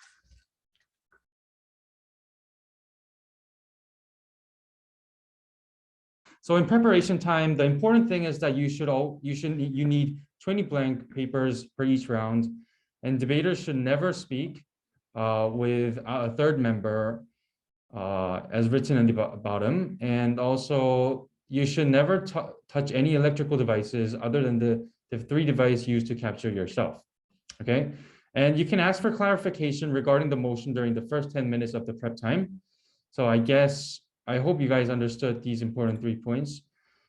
So in preparation time, the important thing is that you need 20 blank papers for each round, and debaters should never speak with a third member as written in the bottom, and also you should never touch any electrical devices other than the 3 devices used to capture yourself. Okay, and you can ask for clarification regarding the motion during the first 10 minutes of the prep time. So I hope you guys understood these important 3 points.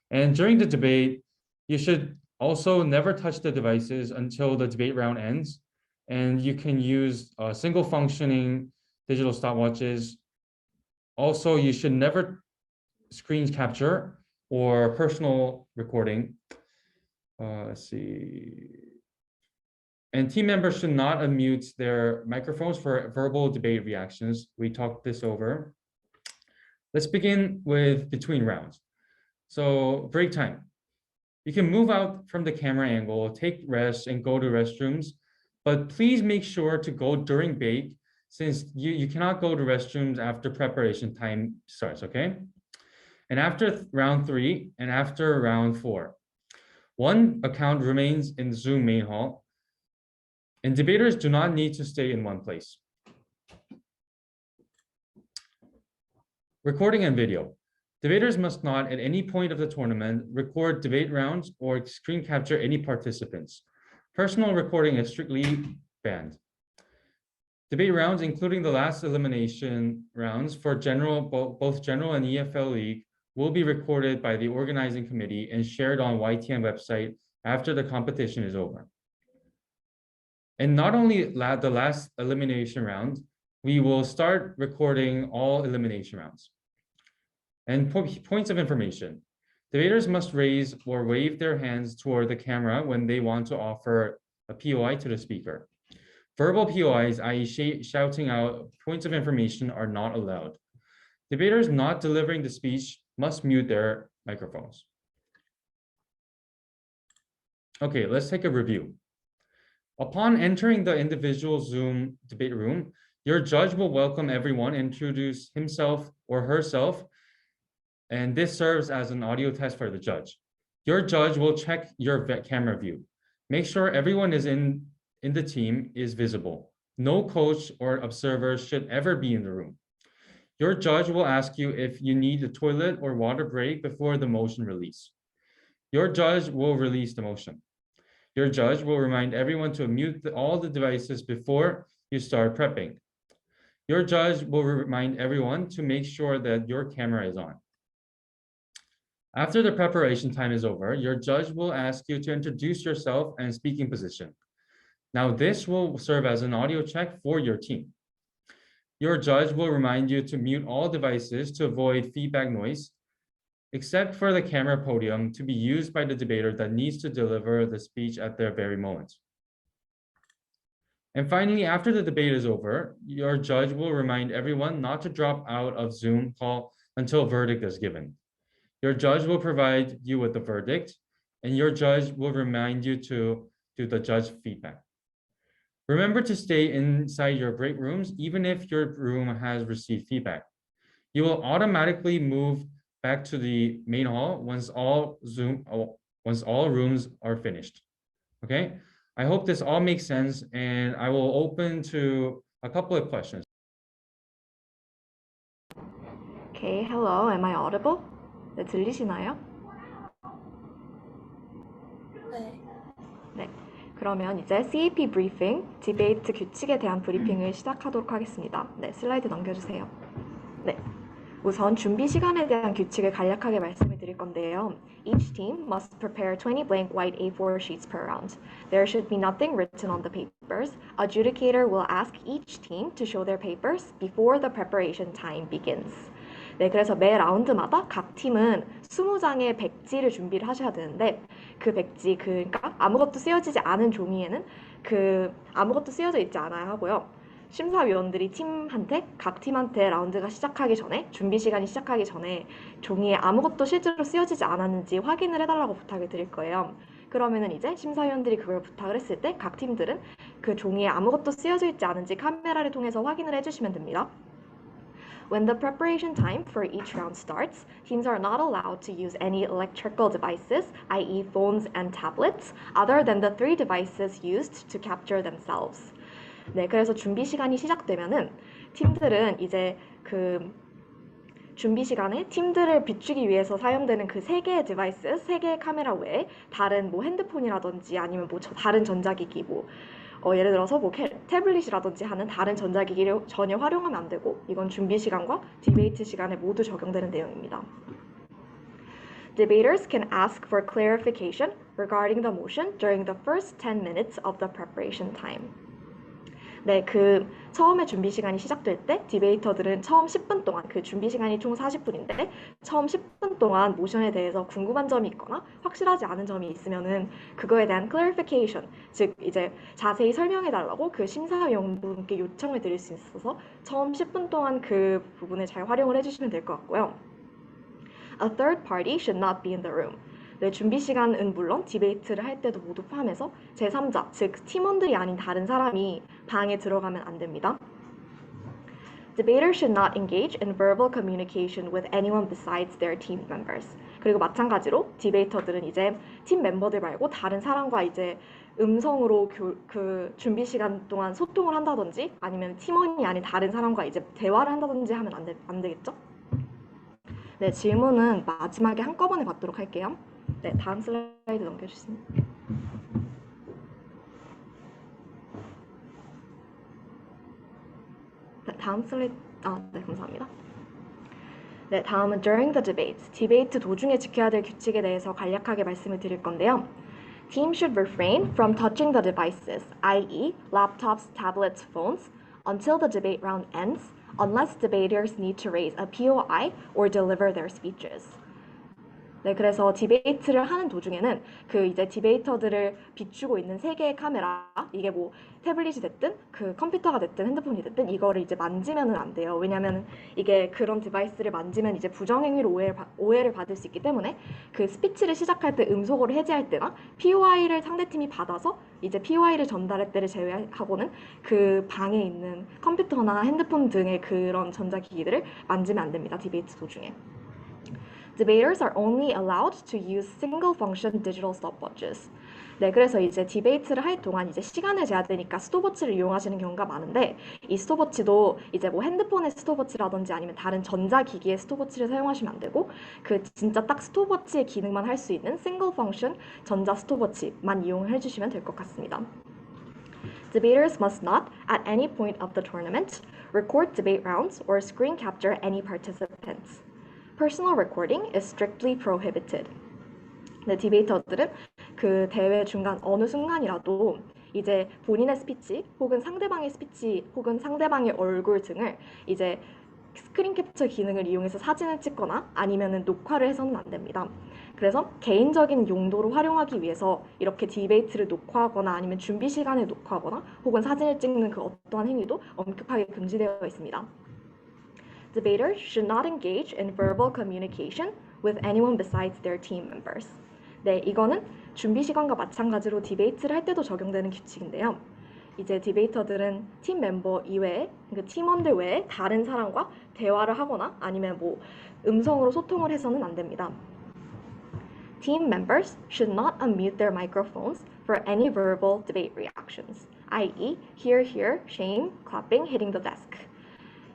And during the debate, you should also never touch the devices until the debate round ends. And you can use single functioning digital stopwatches. Also, you should never screen capture or personal recording. Let's see. And team members should not unmute their microphones for verbal debate reactions. We talked this over. Let's begin with between rounds. So break time. You can move out from the camera angle, take rest, and go to restrooms, but please make sure to go during break since you cannot go to restrooms after preparation time starts, okay? And after round 3 and after round 4, one account remains in Zoom main hall, and debaters do not need to stay in one place. Recording and video. Debaters must not at any point of the tournament record debate rounds or screen capture any participants. Personal recording is strictly banned. Debate rounds, including the last elimination rounds for both general and EFL League, will be recorded by the organizing committee and shared on YTN website after the competition is over. And not only the last elimination round, we will start recording all elimination rounds. And points of information. Debaters must raise or wave their hands toward the camera when they want to offer a POI to the speaker. Verbal POIs, i.e. shouting out points of information, are not allowed. Debaters not delivering the speech must mute their microphones. Okay, let's take a review. Upon entering the individual Zoom debate room, your judge will welcome everyone, introduce himself or herself, and this serves as an audio test for the judge. Your judge will check your camera view. Make sure everyone is in the team is visible. No coach or observer should ever be in the room. Your judge will ask you if you need a toilet or water break before the motion release. Your judge will release the motion. Your judge will remind everyone to mute all the devices before you start prepping. Your judge will remind everyone to make sure that your camera is on. After the preparation time is over, your judge will ask you to introduce yourself and speaking position. Now, this will serve as an audio check for your team. Your judge will remind you to mute all devices to avoid feedback noise, except for the camera podium to be used by the debater that needs to deliver the speech at their very moment. And finally, after the debate is over, your judge will remind everyone not to drop out of Zoom call until verdict is given. Your judge will provide you with the verdict, and your judge will remind you to do the judge feedback. Remember to stay inside your break rooms, even if your room has received feedback. You will automatically move back to the main hall once all rooms are finished. Okay, I hope this all makes sense, and I will open to a couple of questions. Okay, hello, am I audible? 네, 들리시나요? 네. 네, 그러면 이제 CAP 브리핑, 디베이트 규칙에 대한 브리핑을 시작하도록 하겠습니다. 네, 슬라이드 넘겨주세요. 네, 우선 준비 시간에 대한 규칙을 간략하게 말씀을 드릴 건데요. Each team must prepare 20 blank white A4 sheets per round. There should be nothing written on the papers. Adjudicator will ask each team to show their papers before the preparation time begins. 네, 그래서 매 라운드마다 각 팀은 20장의 백지를 준비를 하셔야 되는데 그 백지, 그러니까 아무것도 쓰여지지 않은 종이에는 아무것도 쓰여져 있지 않아야 하고요. 심사위원들이 각 팀한테 라운드가 시작하기 전에, 준비 시간이 시작하기 전에 종이에 아무것도 실제로 쓰여지지 않았는지 확인을 해달라고 부탁을 드릴 거예요. 그러면은 이제 심사위원들이 그걸 부탁을 했을 때 각 팀들은 그 종이에 아무것도 쓰여져 있지 않은지 카메라를 통해서 확인을 해주시면 됩니다. When the preparation time for each round starts, teams are not allowed to use any electrical devices, i.e. phones and tablets, other than the 3 devices used to capture themselves. 네, 그래서 준비 시간이 시작되면은 팀들은 이제 준비 시간에 팀들을 비추기 위해서 사용되는 그 3개의 디바이스, 3개의 카메라 외에 다른 핸드폰이라든지 아니면 다른 전자기기 예를 들어서 태블릿이라든지 하는 다른 전자기기를 전혀 활용하면 안 되고 이건 준비 시간과 디베이트 시간에 모두 적용되는 내용입니다. Debaters can ask for clarification regarding the motion during the first 10 minutes of the preparation time. 네, 처음에 준비 시간이 시작될 때 디베이터들은 처음 10분 동안, 준비 시간이 총 40분인데 처음 10분 동안 모션에 대해서 궁금한 점이 있거나 확실하지 않은 점이 있으면은 그거에 대한 clarification, 즉 이제 자세히 설명해 달라고 심사위원분께 요청을 드릴 수 있어서 처음 10분 동안 그 부분을 잘 활용을 해주시면 될 것 같고요. A third party should not be in the room. 네, 준비 시간은 물론 디베이트를 할 때도 모두 포함해서 제3자, 즉 팀원들이 아닌 다른 사람이 방에 들어가면 안 됩니다. Debaters should not engage in verbal communication with anyone besides their team members. 그리고 마찬가지로 디베이터들은 이제 팀 멤버들 말고 다른 사람과 이제 음성으로 준비 시간 동안 소통을 한다든지 아니면 팀원이 아닌 다른 사람과 이제 대화를 한다든지 하면 안 되겠죠? 네, 질문은 마지막에 한꺼번에 받도록 할게요. 네, 다음 슬라이드 넘겨주세요. 네, 다음 슬라이드, 네, 감사합니다. 네, 다음은 during the debate, 디베이트 도중에 지켜야 될 규칙에 대해서 간략하게 말씀을 드릴 건데요. Teams should refrain from touching the devices, i.e. laptops, tablets, phones, until the debate round ends, unless debaters need to raise a POI or deliver their speeches. 네, 그래서 디베이트를 하는 도중에는 그 이제 디베이터들을 비추고 있는 세 개의 카메라, 이게 뭐 태블릿이 됐든 그 컴퓨터가 됐든 핸드폰이 됐든 이거를 이제 만지면은 안 돼요. 왜냐면 이게 그런 디바이스를 만지면 이제 부정행위로 오해를 받을 수 있기 때문에 그 스피치를 시작할 때 음소거를 해제할 때나 POI를 상대팀이 받아서 이제 POI를 전달할 때를 제외하고는 그 방에 있는 컴퓨터나 핸드폰 등의 그런 전자기기들을 만지면 안 됩니다. 디베이트 도중에. Debaters are only allowed to use single-function digital stopwatches. 네, 그래서 이제 디베이트를 할 동안 이제 시간을 재야 되니까 스톱워치를 이용하시는 경우가 많은데 이 스톱워치도 이제 뭐 핸드폰의 스톱워치라든지 아니면 다른 전자기기의 스톱워치를 사용하시면 안 되고 그 진짜 딱 스톱워치의 기능만 할 수 있는 single-function 전자 스톱워치만 이용을 해주시면 될 것 같습니다. Debaters must not, at any point of the tournament, record debate rounds or screen capture any participants. Personal recording is strictly prohibited. 네, 디베이터들은 그 대회 중간 어느 순간이라도 이제 본인의 스피치 혹은 상대방의 스피치 혹은 상대방의 얼굴 등을 이제 스크린 캡처 기능을 이용해서 사진을 찍거나 아니면은 녹화를 해서는 안 됩니다. 그래서 개인적인 용도로 활용하기 위해서 이렇게 디베이트를 녹화하거나 아니면 준비 시간에 녹화하거나 혹은 사진을 찍는 그 어떠한 행위도 엄격하게 금지되어 있습니다. Debaters should not engage in verbal communication with anyone besides their team members. 네, 이거는 준비 시간과 마찬가지로 디베이트를 할 때도 적용되는 규칙인데요. 이제 디베이터들은 팀 멤버 이외에, 그 팀원들 외에 다른 사람과 대화를 하거나 아니면 뭐 음성으로 소통을 해서는 안 됩니다. Team members should not unmute their microphones for any verbal debate reactions, i.e. hear, hear, shame, clapping, hitting the desk.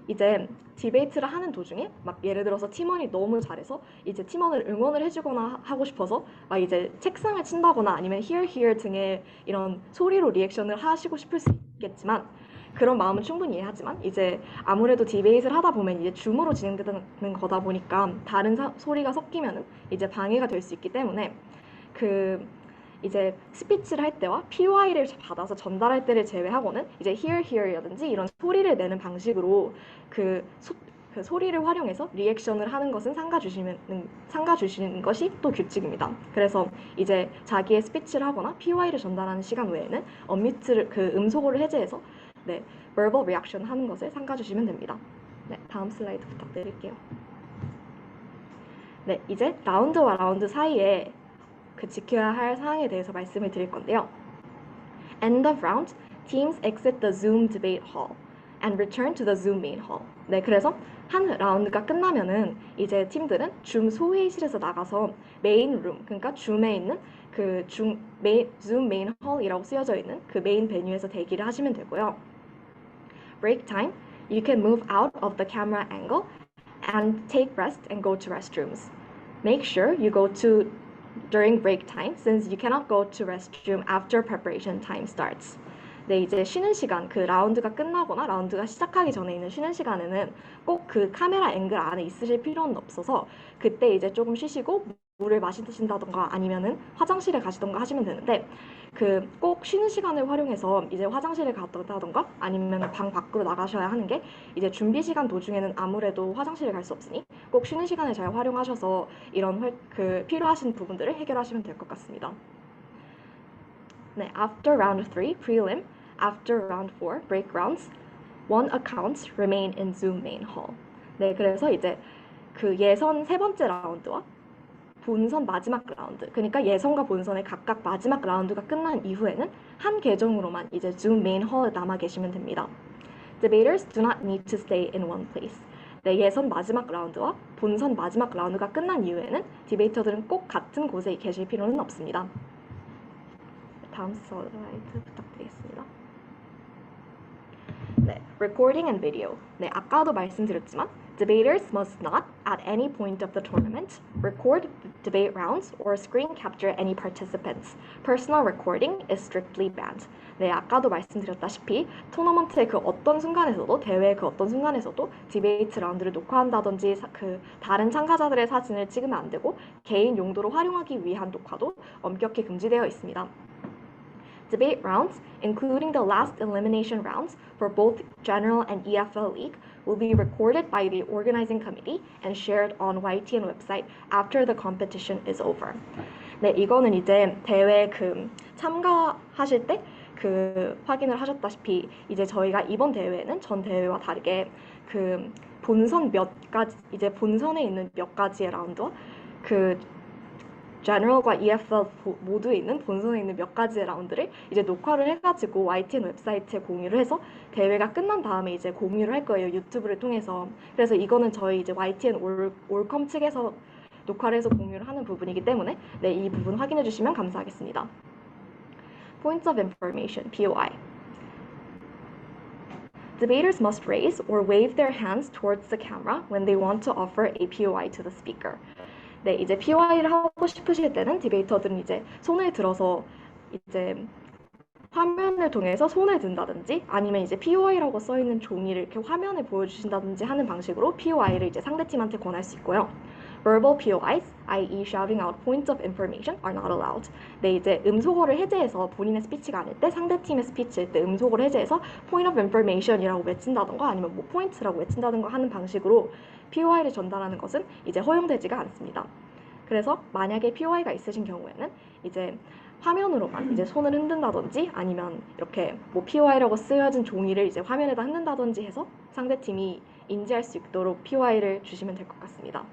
이제 디베이트를 하는 도중에 막 예를 들어서 팀원이 너무 잘해서 이제 팀원을 응원을 해주거나 하고 싶어서 막 이제 책상을 친다거나 아니면 hear hear 등의 이런 소리로 리액션을 하시고 싶을 수 있겠지만 그런 마음은 충분히 이해하지만 이제 아무래도 디베이트를 하다 보면 이제 줌으로 진행되는 거다 보니까 다른 소리가 섞이면은 이제 방해가 될 수 있기 때문에 그 이제 스피치를 할 때와 POI를 받아서 전달할 때를 제외하고는 이제 hear hear이라든지 이런 소리를 내는 방식으로 그 소리를 활용해서 리액션을 하는 것은 삼가주시는 것이 또 규칙입니다. 그래서 이제 자기의 스피치를 하거나 POI를 전달하는 시간 외에는 언뮤트를 그 음소거를 해제해서 네, verbal reaction 하는 것을 삼가주시면 됩니다. 네, 다음 슬라이드 부탁드릴게요. 네, 이제 라운드와 라운드 사이에 그 지켜야 할 사항에 대해서 말씀을 드릴 건데요. End of round, teams exit the Zoom debate hall and return to the Zoom main hall. 네, 그래서 한 라운드가 끝나면은 이제 팀들은 줌 소회의실에서 나가서 메인 룸, 그러니까 줌에 있는 그 줌 메인 홀이라고 쓰여져 있는 그 메인 베뉴에서 대기를 하시면 되고요. Break time, you can move out of the camera angle and take rest and go to restrooms. Make sure you go to during break time, since you cannot go to restroom after preparation time starts. 네, 이제 쉬는 시간, 그 라운드가 끝나거나 라운드가 시작하기 전에 있는 쉬는 시간에는 꼭 그 카메라 앵글 안에 있으실 필요는 없어서 그때 이제 조금 쉬시고 물을 마시신다던가 아니면은 화장실에 가시던가 하시면 되는데 그 꼭 쉬는 시간을 활용해서 이제 화장실에 갔다던가 아니면 방 밖으로 나가셔야 하는 게 이제 준비 시간 도중에는 아무래도 화장실에 갈 수 없으니 꼭 쉬는 시간을 잘 활용하셔서 이런 그 필요하신 부분들을 해결하시면 될 것 같습니다. 네, after round 3 prelim, after round 4 break rounds, one accounts remain in Zoom main hall. 네, 그래서 이제 그 예선 세 번째 라운드와 본선 마지막 라운드, 그러니까 예선과 본선의 각각 마지막 라운드가 끝난 이후에는 한 계정으로만 이제 Zoom main hall에 남아 계시면 됩니다. Debaters do not need to stay in one place. 네, 예선 마지막 라운드와 본선 마지막 라운드가 끝난 이후에는 디베이터들은 꼭 같은 곳에 계실 필요는 없습니다. 다음 슬라이드 부탁드리겠습니다. 네, recording and video. 네, 아까도 말씀드렸지만 Debaters must not, at any point of the tournament, record debate rounds or screen capture any participants. Personal recording is strictly banned. 네, 아까도 말씀드렸다시피 토너먼트의 그 어떤 순간에서도 대회의 그 어떤 순간에서도 디베이트 라운드를 녹화한다든지 그 다른 참가자들의 사진을 찍으면 안 되고 개인 용도로 활용하기 위한 녹화도 엄격히 금지되어 있습니다. Debate rounds, including the last elimination rounds for both General and EFL League, will be recorded by the organizing committee and shared on YTN website after the competition is over. 네, 이거는 이제 대회 그 참가하실 때 그 확인을 하셨다시피 이제 저희가 이번 대회는 전 대회와 다르게 그 본선 몇 가지 이제 본선에 있는 몇 가지의 라운드와 그 General과 EFL 모두에 있는 본선에 있는 몇 가지의 라운드를 이제 녹화를 해가지고 YTN 웹사이트에 공유를 해서 대회가 끝난 다음에 이제 공유를 할 거예요, 유튜브를 통해서. 그래서 이거는 저희 이제 YTN 올컴 측에서 녹화를 해서 공유를 하는 부분이기 때문에 네, 이 부분 확인해 주시면 감사하겠습니다. Points of information, POI. Debaters must raise or wave their hands towards the camera when they want to offer a POI to the speaker. 네, 이제 POI를 하고 싶으실 때는 디베이터들은 이제 손을 들어서 이제 화면을 통해서 손을 든다든지 아니면 이제 POI라고 써 있는 종이를 이렇게 화면에 보여주신다든지 하는 방식으로 POI를 이제 상대팀한테 권할 수 있고요. Verbal POIs, i.e. shouting out points of information, are not allowed. 네, 이제 음소거를 해제해서 본인의 스피치가 아닐 때 상대팀의 스피치일 때 음소거를 해제해서 point of information이라고 외친다던가 아니면 뭐 포인트라고 외친다던가 하는 방식으로 POI를 전달하는 것은 이제 허용되지가 않습니다. 그래서 만약에 POI가 있으신 경우에는 이제 화면으로만 이제 손을 흔든다든지 아니면 이렇게 뭐 POI라고 쓰여진 종이를 이제 화면에다 흔든다든지 해서 상대팀이 인지할 수 있도록 POI를 주시면 될 것 같습니다.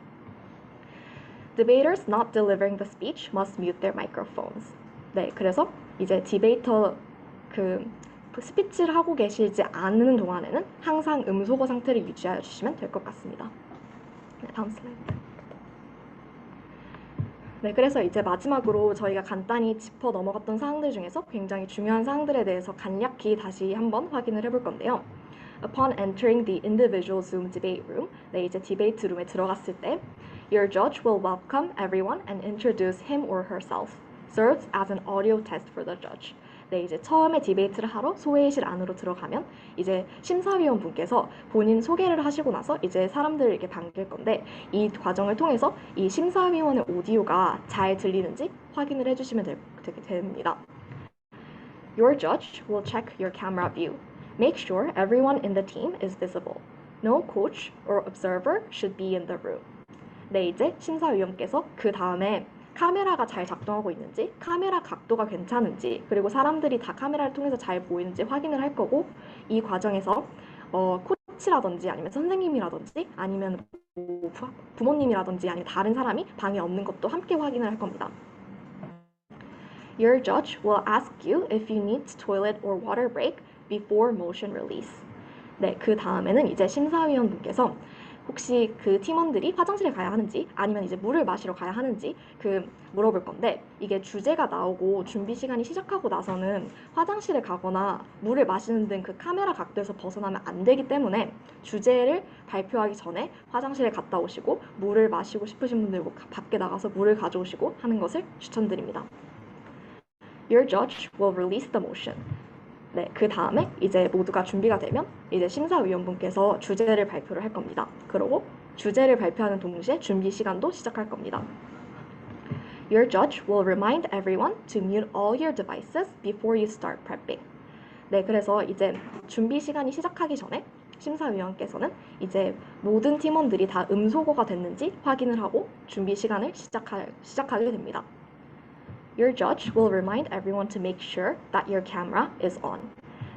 Debaters not delivering the speech must mute their microphones. 네, 그래서 이제 디베이터 그 스피치를 하고 계시지 않는 동안에는 항상 음소거 상태를 유지하여 주시면 될 것 같습니다. 네, 다음 슬라이드. 네, 그래서 이제 마지막으로 저희가 간단히 짚어 넘어갔던 사항들 중에서 굉장히 중요한 사항들에 대해서 간략히 다시 한번 확인을 해볼 건데요. Upon entering the individual Zoom debate room, 네, 이제 디베이트 룸에 들어갔을 때 Your judge will welcome everyone and introduce him or herself. Serves as an audio test for the judge. 네, 이제 처음에 디베이트를 하러 소회의실 안으로 들어가면 이제 심사위원분께서 본인 소개를 하시고 나서 이제 사람들을 이렇게 반길 건데 이 과정을 통해서 이 심사위원의 오디오가 잘 들리는지 확인을 해주시면 됩니다. Your judge will check your camera view. Make sure everyone in the team is visible. No coach or observer should be in the room. 네, 이제 심사위원께서 그 다음에 카메라가 잘 작동하고 있는지, 카메라 각도가 괜찮은지, 그리고 사람들이 다 카메라를 통해서 잘 보이는지 확인을 할 거고 이 과정에서 코치라든지 아니면 선생님이라든지 아니면 부모님이라든지 아니면 다른 사람이 방에 없는 것도 함께 확인을 할 겁니다. Your judge will ask you if you need toilet or water break before motion release. 네, 그 다음에는 이제 심사위원분께서 혹시 그 팀원들이 화장실에 가야 하는지 아니면 이제 물을 마시러 가야 하는지 그 물어볼 건데 이게 주제가 나오고 준비 시간이 시작하고 나서는 화장실에 가거나 물을 마시는 등 그 카메라 각도에서 벗어나면 안 되기 때문에 주제를 발표하기 전에 화장실에 갔다 오시고 물을 마시고 싶으신 분들 밖에 나가서 물을 가져오시고 하는 것을 추천드립니다. Your judge will release the motion. 네, 그 다음에 이제 모두가 준비가 되면 이제 심사위원분께서 주제를 발표를 할 겁니다. 그리고 주제를 발표하는 동시에 준비 시간도 시작할 겁니다. Your judge will remind everyone to mute all your devices before you start prepping. 네, 그래서 이제 준비 시간이 시작하기 전에 심사위원께서는 이제 모든 팀원들이 다 음소거가 됐는지 확인을 하고 준비 시간을 시작하게 됩니다. Your judge will remind everyone to make sure that your camera is on.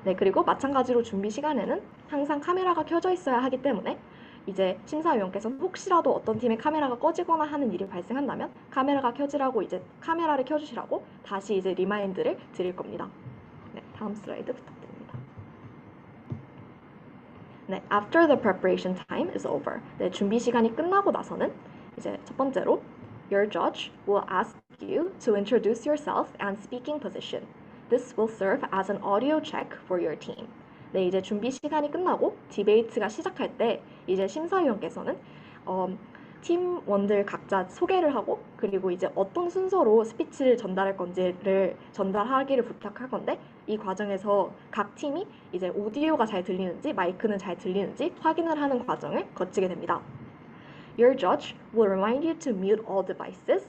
네, 그리고 마찬가지로 준비 시간에는 항상 카메라가 켜져 있어야 하기 때문에 이제 심사위원께서는 혹시라도 어떤 팀의 카메라가 꺼지거나 하는 일이 발생한다면 카메라가 켜지라고 이제 카메라를 켜주시라고 다시 이제 리마인드를 드릴 겁니다. 네, 다음 슬라이드 부탁드립니다. 네, after the preparation time is over. 네, 준비 시간이 끝나고 나서는 이제 첫 번째로 Your judge will ask you to introduce yourself and speaking position. This will serve as an audio check for your team. 네, 이제 준비 시간이 끝나고 디베이트가 시작할 때 이제 심사위원께서는 팀원들 각자 소개를 하고 그리고 이제 어떤 순서로 스피치를 전달할 건지를 전달하기를 부탁할 건데 이 과정에서 각 팀이 이제 오디오가 잘 들리는지 마이크는 잘 들리는지 확인을 하는 과정을 거치게 됩니다. Your judge will remind you to mute all devices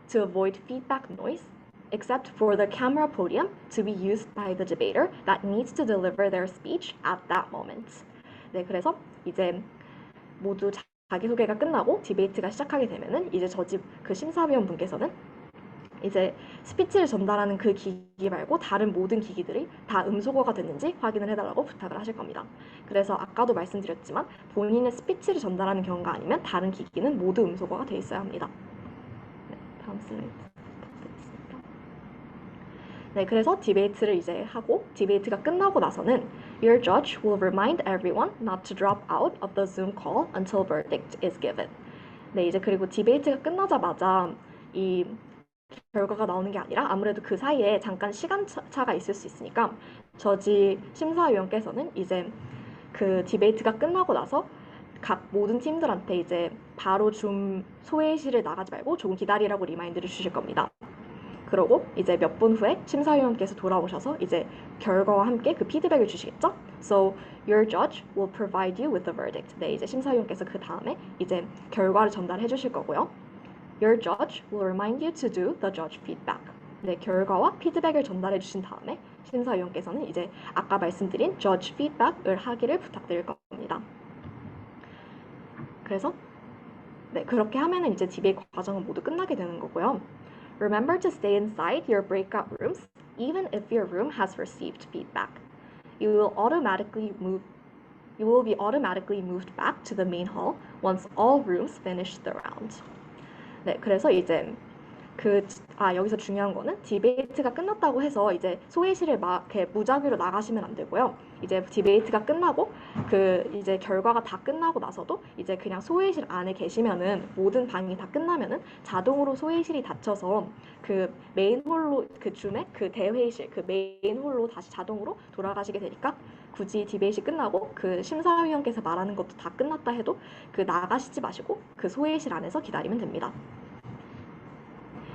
to avoid feedback noise, except for the camera podium to be used by the debater that needs to deliver their speech at that moment. 네, 그래서 이제 모두 자기소개가 끝나고 디베이트가 시작하게 되면은 이제 그 심사위원분께서는 이제 스피치를 전달하는 그 기기 말고 다른 모든 기기들이 다 음소거가 됐는지 확인을 해달라고 부탁을 하실 겁니다. 그래서 아까도 말씀드렸지만 본인의 스피치를 전달하는 경우가 아니면 다른 기기는 모두 음소거가 돼 있어야 합니다. 네, 다음 슬라이드 부탁드리겠습니다. 네, 그래서 디베이트를 이제 하고 디베이트가 끝나고 나서는 Your judge will remind everyone not to drop out of the Zoom call until verdict is given. 네, 이제 그리고 디베이트가 끝나자마자 이 결과가 나오는 게 아니라 아무래도 그 사이에 잠깐 시간차가 있을 수 있으니까 저지 심사위원께서는 이제 그 디베이트가 끝나고 나서 각 모든 팀들한테 이제 바로 줌 소회의실을 나가지 말고 조금 기다리라고 리마인드를 주실 겁니다. 그러고 이제 몇 분 후에 심사위원께서 돌아오셔서 이제 결과와 함께 그 피드백을 주시겠죠? So your judge will provide you with the verdict. 네, 이제 심사위원께서 그 다음에 이제 결과를 전달해 주실 거고요. Your judge will remind you to do the judge feedback. 네, 결과와 피드백을 전달해 주신 다음에 심사위원께서는 이제 아까 말씀드린 judge feedback을 하기를 부탁드릴 겁니다. 그래서 네, 그렇게 하면은 이제 디베이트 과정은 모두 끝나게 되는 거고요. Remember to stay inside your breakout rooms, even if your room has received feedback. You will be automatically moved back to the main hall once all rooms finish the round. 네, 그래서 이제 여기서 중요한 거는 디베이트가 끝났다고 해서 이제 소회의실을 이렇게 무작위로 나가시면 안 되고요. 이제 디베이트가 끝나고 이제 결과가 다 끝나고 나서도 이제 그냥 소회의실 안에 계시면은 모든 방이 다 끝나면은 자동으로 소회의실이 닫혀서 그 메인 홀로 그 줌의 그 대회의실 그 메인 홀로 다시 자동으로 돌아가시게 되니까 굳이 디베이트 끝나고 그 심사위원께서 말하는 것도 다 끝났다 해도 나가시지 마시고 그 소회의실 안에서 기다리면 됩니다.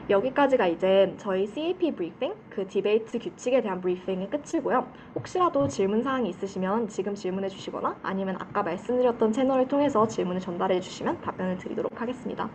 여기까지가 이제 저희 CAP 브리핑, 그 디베이트 규칙에 대한 브리핑의 끝이고요. 혹시라도 질문사항이 있으시면 지금 질문해 주시거나 아니면 아까 말씀드렸던 채널을 통해서 질문을 전달해 주시면 답변을 드리도록 하겠습니다.